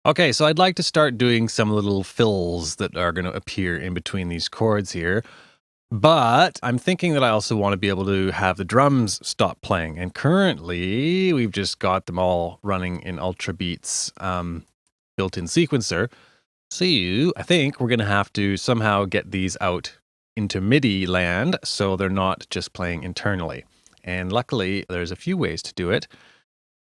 Okay, so I'd like to start doing some little fills that are going to appear in between these chords here. But I'm thinking that I also want to be able to have the drums stop playing. And currently, we've just got them all running in UltraBeat's built-in sequencer. So I think we're going to have to somehow get these out into MIDI land so they're not just playing internally. And luckily, there's a few ways to do it.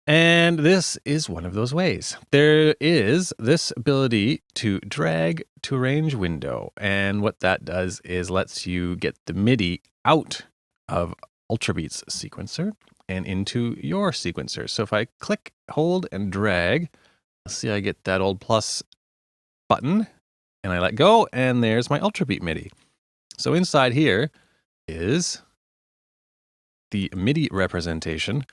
And this is one of those ways. There is this ability to drag to arrange window. And what that does is lets you get the MIDI out of UltraBeat's sequencer and into your sequencer. So if I click, hold, and drag, see I get that old plus button and I let go and there's my UltraBeat MIDI. So inside here is the MIDI representation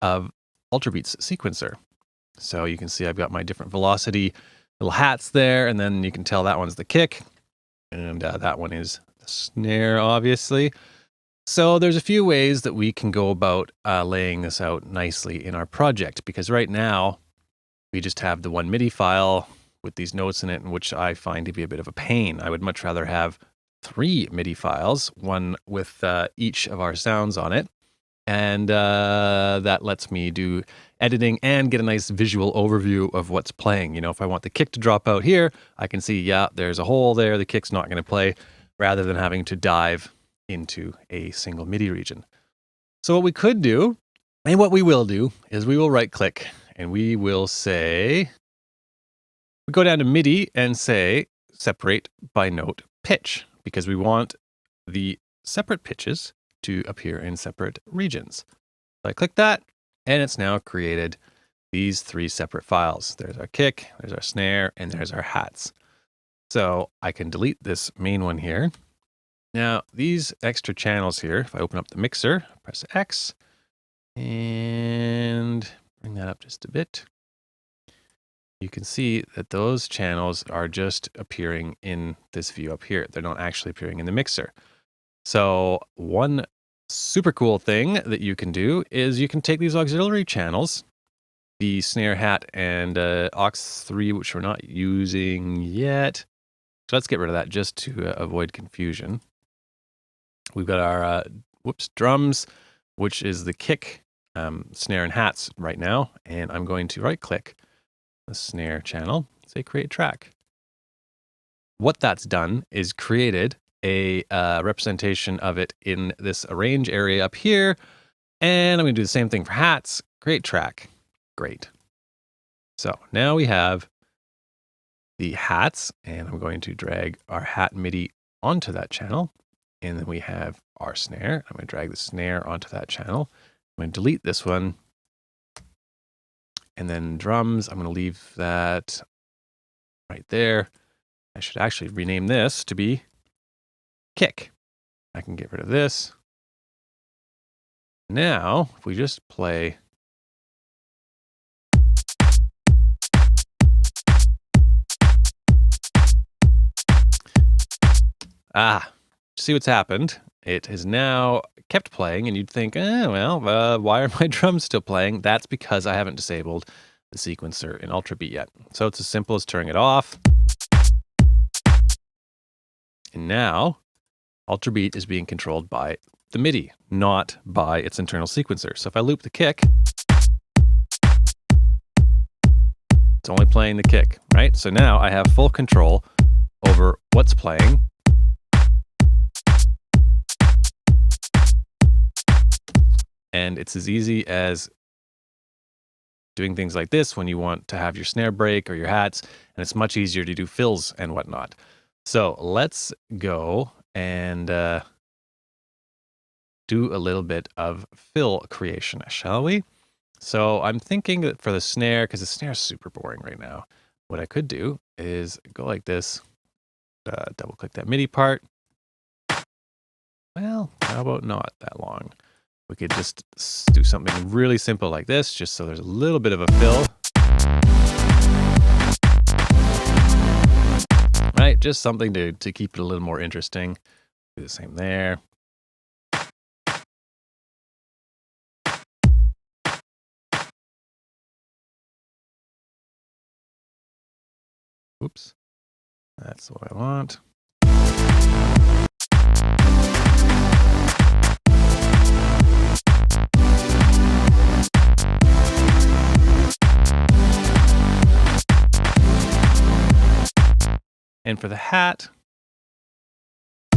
of UltraBeat's sequencer. So you can see I've got my different velocity little hats there, and then you can tell that one's the kick, and that one is the snare, obviously. So there's a few ways that we can go about laying this out nicely in our project, because right now we just have the one MIDI file with these notes in it, which I find to be a bit of a pain. I would much rather have 3 MIDI files, one with each of our sounds on it. And that lets me do editing and get a nice visual overview of what's playing. You know, if I want the kick to drop out here, I can see, yeah, there's a hole there. The kick's not going to play, rather than having to dive into a single MIDI region. So what we could do, and what we will do, is we will right click and we will say, we go down to MIDI and say separate by note pitch, because we want the separate pitches to appear in separate regions. So I click that, and it's now created these 3 separate files. There's our kick, there's our snare, and there's our hats. So I can delete this main one here. Now, these extra channels here, if I open up the mixer, press X, and bring that up just a bit, you can see that those channels are just appearing in this view up here. They're not actually appearing in the mixer. So one super cool thing that you can do is you can take these auxiliary channels, the snare, hat, and aux 3, which we're not using yet. So let's get rid of that just to avoid confusion. We've got our drums, which is the kick, snare, and hats right now. And I'm going to right click the snare channel, say create track. What that's done is created a representation of it in this arrange area up here. And I'm going to do the same thing for hats. Create track. Great. So now we have the hats, and I'm going to drag our hat MIDI onto that channel. And then we have our snare. I'm going to drag the snare onto that channel. I'm going to delete this one. And then drums, I'm going to leave that right there. I should actually rename this to be kick. I can get rid of this. Now, if we just play. See what's happened. It has now kept playing, and you'd think, why are my drums still playing? That's because I haven't disabled the sequencer in UltraBeat yet. So it's as simple as turning it off. And now UltraBeat is being controlled by the MIDI, not by its internal sequencer. So if I loop the kick, it's only playing the kick, right? So now I have full control over what's playing. And it's as easy as doing things like this when you want to have your snare break or your hats, and it's much easier to do fills and whatnot. So let's go and do a little bit of fill creation, shall we? So I'm thinking that for the snare, because the snare is super boring right now, what I could do is go like this, double click that MIDI part. Well, how about not that long? We could just do something really simple like this, just so there's a little bit of a fill. Right, just something to keep it a little more interesting. Do the same there. Oops. That's what I want. And for the hat, I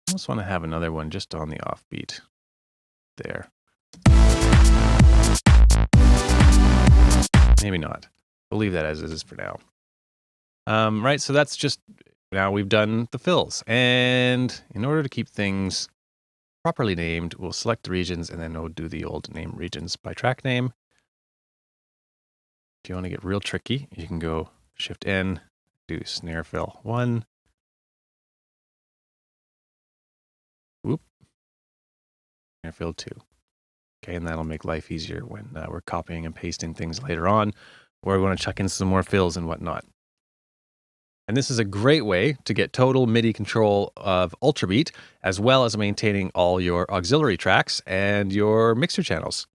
almost want to have another one just on the offbeat there. Maybe not. We'll leave that as it is for now. Right, so that's just, now we've done the fills. And in order to keep things properly named, we'll select the regions and then we'll do the old name regions by track name. If you want to get real tricky, you can go Shift N, do snare fill 1. Whoop. Snare fill 2. Okay, and that'll make life easier when we're copying and pasting things later on, where we want to chuck in some more fills and whatnot. And this is a great way to get total MIDI control of Ultrabeat, as well as maintaining all your auxiliary tracks and your mixer channels.